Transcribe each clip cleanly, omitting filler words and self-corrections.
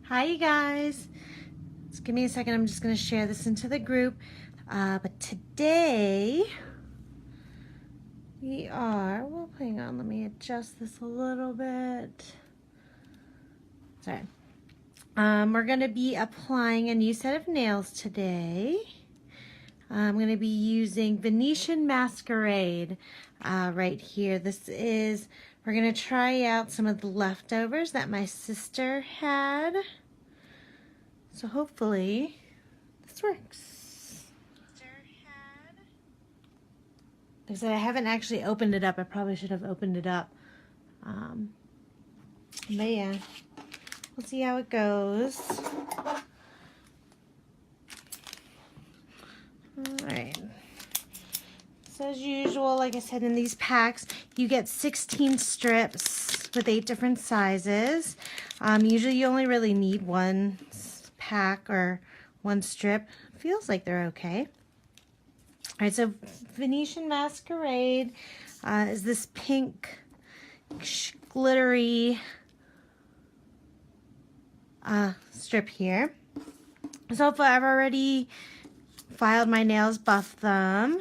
Hi you guys. Just give me a second. I'm just going to share this into the group. But today well, hang on, let me adjust this a little bit. Sorry. We're going to be applying a new set of nails today. I'm going to be using Venetian Masquerade right here. We're going to try out some of the leftovers that my sister had. So hopefully this works. Like I said, I haven't actually opened it up. I probably should have opened it up. But yeah, we'll see how it goes. Alright. So as usual, like I said, in these packs, you get 16 strips with 8 different sizes. Usually you only really need one pack or one strip. Feels like they're okay. Alright, so Venetian Masquerade is this pink glittery strip here. So I've already filed my nails, buffed them,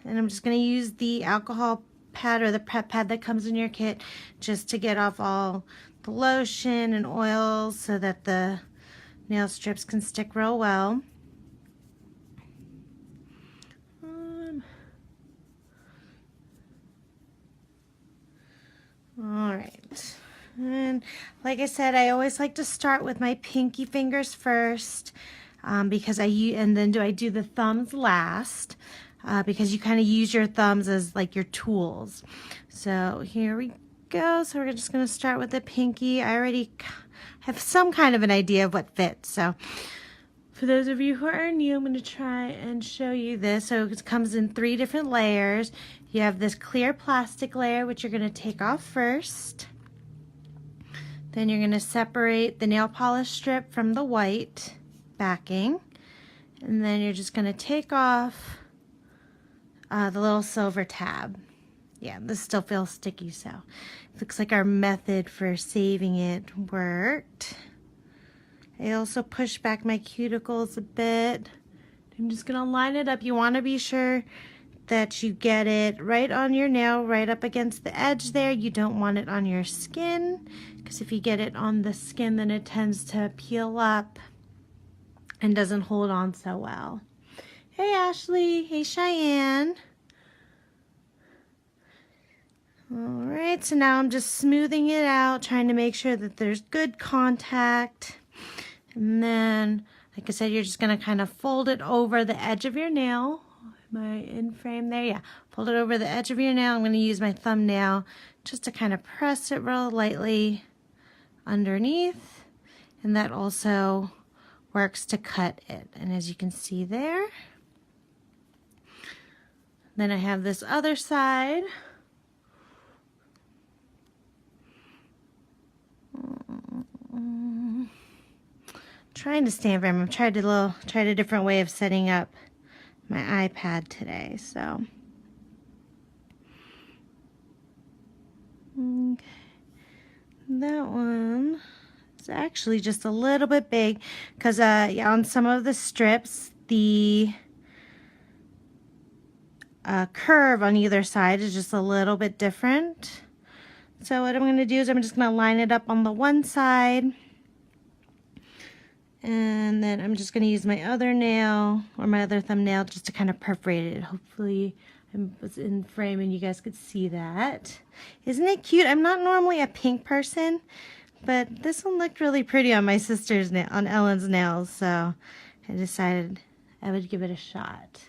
and I'm just going to use the alcohol pad or the prep pad that comes in your kit just to get off all the lotion and oils so that the nail strips can stick real well. Alright, and like I said, I always like to start with my pinky fingers first because I do the thumbs last because you kind of use your thumbs as like your tools. So here we go. So we're just going to start with the pinky. I already have some kind of an idea of what fits. So for those of you who are new, I'm going to try and show you this. So it comes in 3 different layers. You have this clear plastic layer, which you're going to take off first. Then you're going to separate the nail polish strip from the white backing. And then you're just going to take off the little silver tab. Yeah, this still feels sticky, so it looks like our method for saving it worked. I also pushed back my cuticles a bit. I'm just going to line it up. You want to be sure that you get it right on your nail, right up against the edge there. You don't want it on your skin, because if you get it on the skin, then it tends to peel up and doesn't hold on so well. Hey Ashley, hey Cheyenne. Alright, so now I'm just smoothing it out, trying to make sure that there's good contact. And then, like I said, you're just going to kind of fold it over the edge of your nail. Am I in frame there? Yeah. Fold it over the edge of your nail. I'm going to use my thumbnail just to kind of press it real lightly underneath. And that also works to cut it. And as you can see there. Then I have this other side. Trying to stay in frame. I've tried a different way of setting up my iPad today, so okay. That one is actually just a little bit big because yeah, on some of the strips the curve on either side is just a little bit different. So what I'm going to do is I'm just going to line it up on the one side. And then I'm just going to use my other nail or my other thumbnail just to kind of perforate it. Hopefully I was in frame and you guys could see that. Isn't it cute? I'm not normally a pink person, but this one looked really pretty on my sister's nail, on Ellen's nails, so I decided I would give it a shot.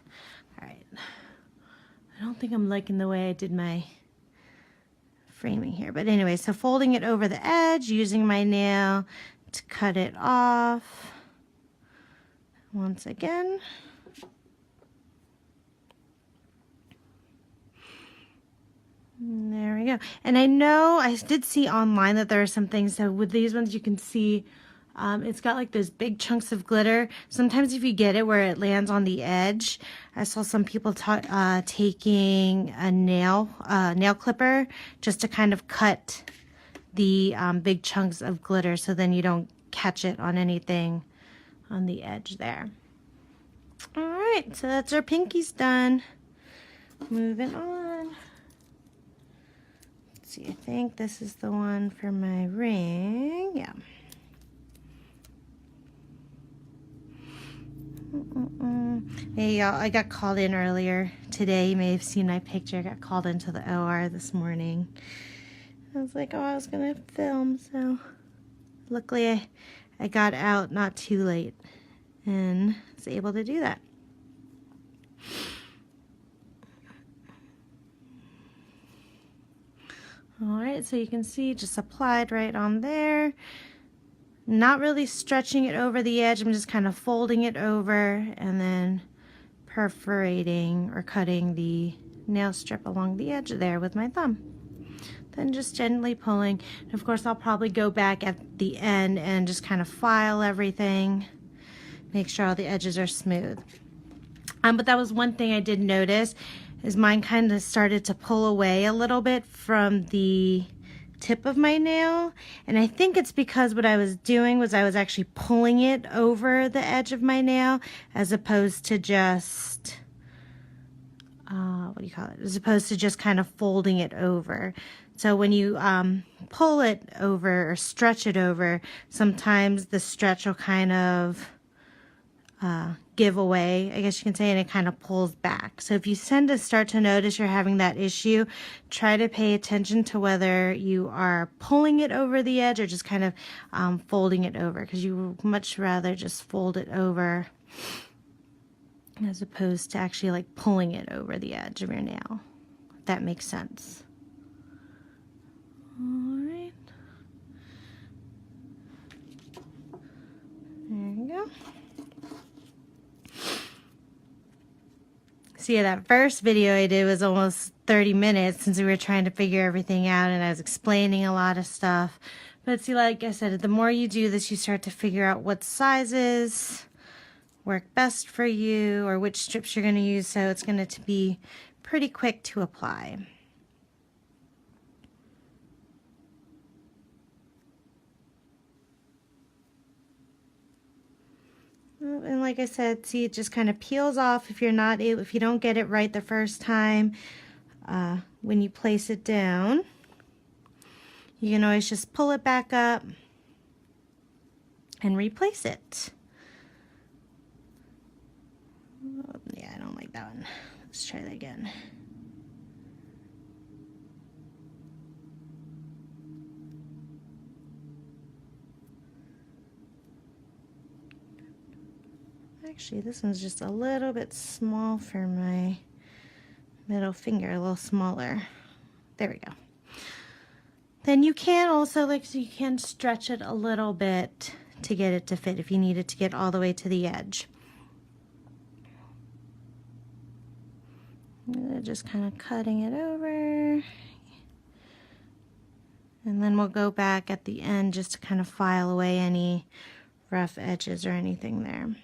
Alright. I don't think I'm liking the way I did my framing here, but anyway, so folding it over the edge, using my nail to cut it off once again. And there we go. And I know I did see online that there are some things, so with these ones you can see it's got like those big chunks of glitter. Sometimes if you get it where it lands on the edge, I saw some people taking a nail clipper just to kind of cut the big chunks of glitter, so then you don't catch it on anything on the edge there. All right, so that's our pinkies done. Moving on. Let's see, I think this is the one for my ring. Yeah. Hey y'all, I got called in earlier today. You may have seen my picture. I got called into the OR this morning. I was like, oh, I was gonna film, so luckily I got out not too late and was able to do that. Alright, so you can see just applied right on there. Not really stretching it over the edge, I'm just kind of folding it over and then perforating or cutting the nail strip along the edge there with my thumb. Then just gently pulling. And of course, I'll probably go back at the end and just kind of file everything, make sure all the edges are smooth. But that was one thing I did notice, is mine kind of started to pull away a little bit from the tip of my nail, and I think it's because what I was doing was I was actually pulling it over the edge of my nail as opposed to just as opposed to just kind of folding it over. So when you pull it over or stretch it over, sometimes the stretch will kind of give away, I guess you can say, and it kind of pulls back. So if you tend to start to notice you're having that issue, try to pay attention to whether you are pulling it over the edge or just kind of folding it over, because you would much rather just fold it over as opposed to actually like pulling it over the edge of your nail, if that makes sense. All right. There you go. So yeah, that first video I did was almost 30 minutes since we were trying to figure everything out, and I was explaining a lot of stuff. But see, like I said, the more you do this, you start to figure out what sizes work best for you or which strips you're going to use, so it's going to be pretty quick to apply. And like I said, see, it just kind of peels off if you're not able, if you don't get it right the first time. When you place it down, you can always just pull it back up and replace it. Oh, yeah, I don't like that one. Let's try that again. Actually, this one's just a little bit small for my middle finger, a little smaller. There we go. Then you can also, so you can stretch it a little bit to get it to fit if you need it to get all the way to the edge. Just kind of cutting it over. And then we'll go back at the end just to kind of file away any rough edges or anything there.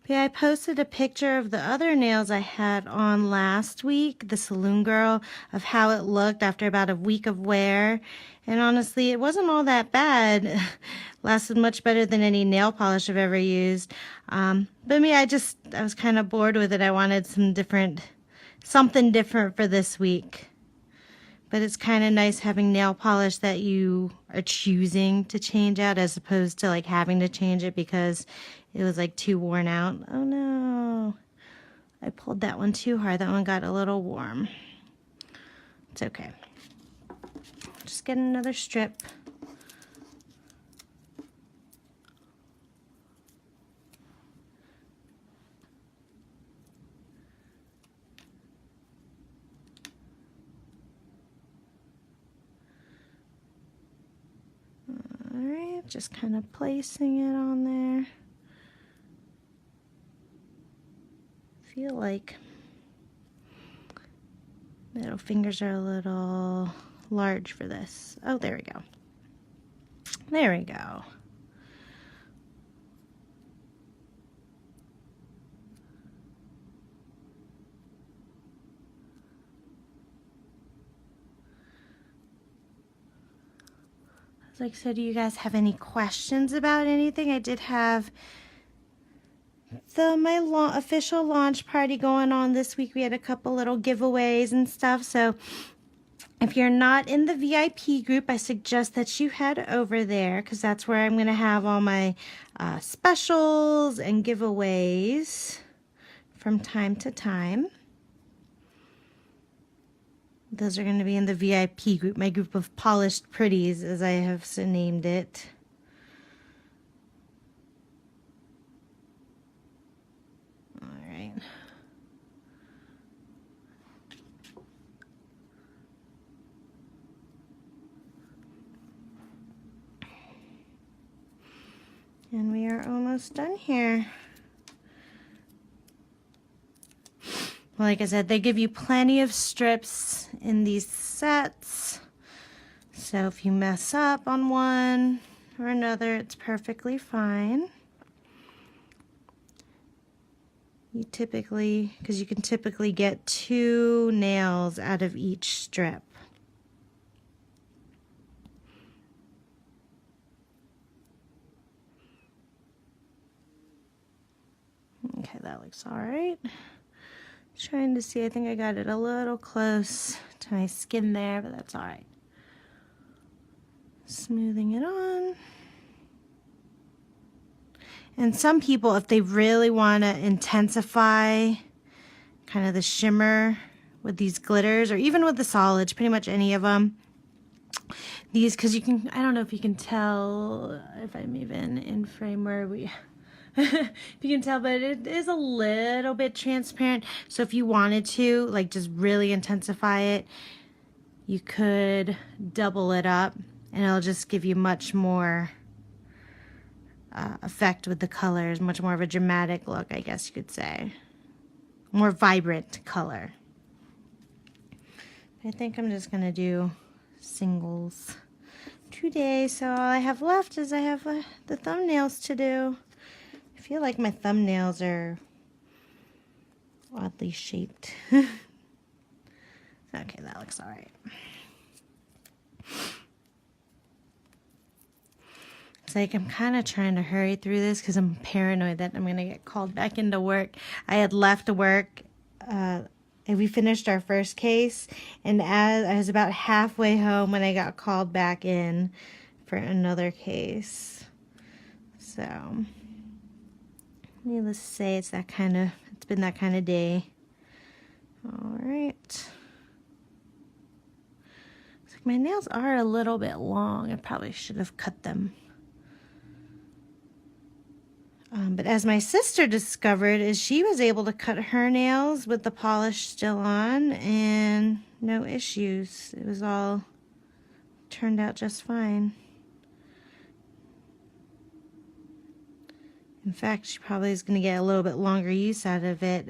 Yeah, I posted a picture of the other nails I had on last week, the Saloon Girl, of how it looked after about a week of wear. And honestly, it wasn't all that bad. Lasted much better than any nail polish I've ever used. But me, I was kind of bored with it. I wanted something different for this week. But it's kind of nice having nail polish that you are choosing to change out as opposed to like having to change it because it was like too worn out. Oh no, I pulled that one too hard. That one got a little warm. It's okay. Just get another strip. Alright, just kind of placing it on there. Feel like middle fingers are a little large for this. Oh, there we go. There we go. Like I said, do you guys have any questions about anything? I did have my official launch party going on this week. We had a couple little giveaways and stuff. So if you're not in the VIP group, I suggest that you head over there because that's where I'm going to have all my specials and giveaways from time to time. Those are going to be in the VIP group, my group of polished pretties, as I have so named it. All right. And we are almost done here. Like I said, they give you plenty of strips in these sets. So if you mess up on one or another, it's perfectly fine. You typically, because you can typically get 2 nails out of each strip. Okay, that looks all right. Trying to see, I think I got it a little close to my skin there, but that's all right. Smoothing it on. And some people, if they really want to intensify kind of the shimmer with these glitters, or even with the solids, pretty much any of them, these, because you can, I don't know if you can tell if I'm even in frame where we... if you can tell, but it is a little bit transparent. So if you wanted to, like, just really intensify it, you could double it up and it'll just give you much more effect with the colors, much more of a dramatic look, I guess you could say. More vibrant color. I think I'm just going to do singles today. So all I have left is I have the thumbnails to do. I feel like my thumbnails are oddly shaped. Okay, that looks all right. It's like I'm kind of trying to hurry through this because I'm paranoid that I'm going to get called back into work. I had left work and we finished our first case, and as I was about halfway home when I got called back in for another case. So needless to say, it's been that kind of day. All right. It's like my nails are a little bit long. I probably should have cut them. But as my sister discovered, is she was able to cut her nails with the polish still on and no issues. It was all turned out just fine. In fact, she probably is going to get a little bit longer use out of it.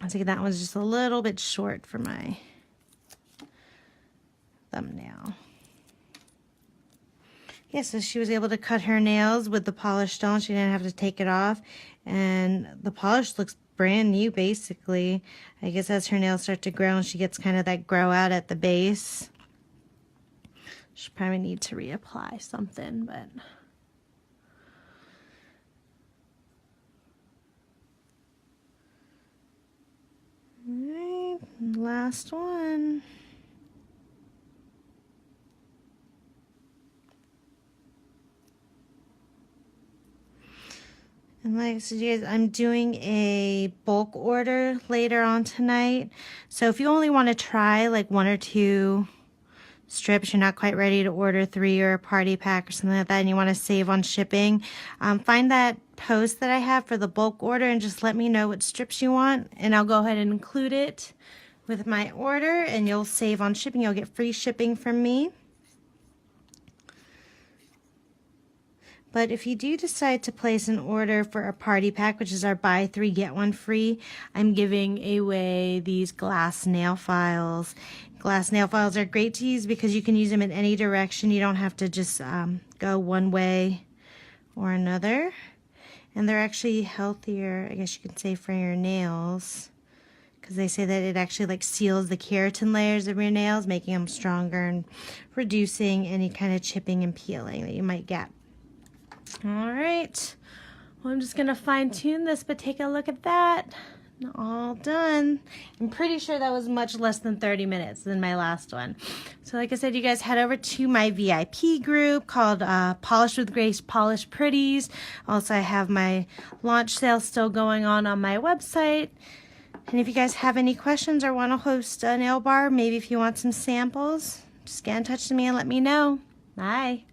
I think that one's just a little bit short for my thumbnail. Yeah, so she was able to cut her nails with the polish still on. She didn't have to take it off. And the polish looks brand new, basically. I guess as her nails start to grow and she gets kind of that grow out at the base, she'll probably need to reapply something, but... Alright, last one. And like I said, you guys, I'm doing a bulk order later on tonight. So if you only want to try like 1 or 2 strips, you're not quite ready to order 3 or a party pack or something like that, and you want to save on shipping, find that post that I have for the bulk order and just let me know what strips you want, and I'll go ahead and include it with my order, and you'll save on shipping. You'll get free shipping from me. But if you do decide to place an order for a party pack, which is our buy 3 get 1 free, I'm giving away these glass nail files. Glass nail files are great to use because you can use them in any direction. You don't have to just go one way or another. And they're actually healthier, I guess you could say, for your nails, because they say that it actually like seals the keratin layers of your nails, making them stronger and reducing any kind of chipping and peeling that you might get. All right, well, I'm just gonna fine tune this, but take a look at that. All done. I'm pretty sure that was much less than 30 minutes than my last one. So like I said, you guys head over to my VIP group called Polish with Grace Polish Pretties. Also, I have my launch sale still going on my website. And if you guys have any questions or want to host a nail bar, maybe if you want some samples, just get in touch with me and let me know. Bye.